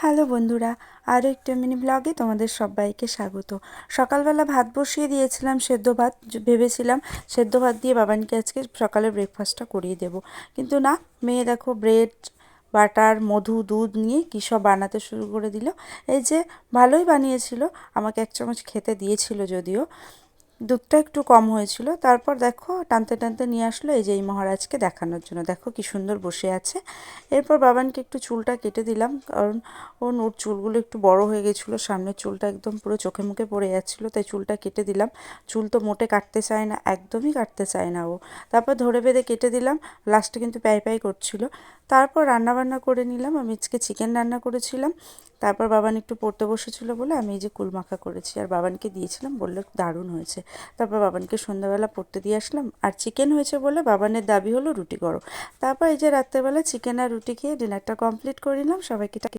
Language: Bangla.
হ্যালো বন্ধুরা, আরও একটা মিনি ব্লগে তোমাদের সবাইকে স্বাগত। সকালবেলা ভাত বসিয়ে দিয়েছিলাম, সেদ্ধ ভাত। ভেবেছিলাম সেদ্ধ ভাত দিয়ে বাবানকে আজকে সকালে ব্রেকফাস্টটা করিয়ে দেব, কিন্তু না, মেয়ে দেখো ব্রেড, বাটার, মধু, দুধ নিয়ে কী সব বানাতে শুরু করে দিল। এই যে ভালোই বানিয়েছিল, আমাকে 1 চামচ খেতে দিয়েছিল, যদিও দুধটা একটু কম হয়েছিল। তারপর দেখো টানতে টানতে নিয়ে আসলো এই যে এই মহারাজকে দেখানোর জন্য। দেখো কি সুন্দর বসে আছে। এরপর বাবানকে একটু চুলটা কেটে দিলাম, কারণ ওর চুলগুলো একটু বড় হয়ে গেছিলো, সামনের চুলটা একদম পুরো চোখে মুখে পড়ে যাচ্ছিলো, তাই চুলটা কেটে দিলাম। চুল তো মোটে কাটতে চায় না, একদমই কাটতে চায় না ও। তারপর ধরে বেঁধে কেটে দিলাম, লাস্টে কিন্তু প্যাই প্যাই করছিল। তারপর রান্নাবান্না করে নিলাম। আমি আজকে চিকেন রান্না করেছিলাম। তারপর বাবান একটু পড়তে বসেছিল বলে আমি এই যে কুলমাখা করেছি আর বাবানকে দিয়েছিলাম, বললো দারুণ হয়েছে। তারপর বাবানকে সন্ধ্যাবেলা পড়তে দিয়ে আসলাম, আর চিকেন হয়েছে বলে বাবানের দাবি হলো রুটি করো। তারপর এই যে রাত্রেবেলা চিকেন আর রুটি খেয়ে ডিনারটা কমপ্লিট করে নিলাম। সবাইকে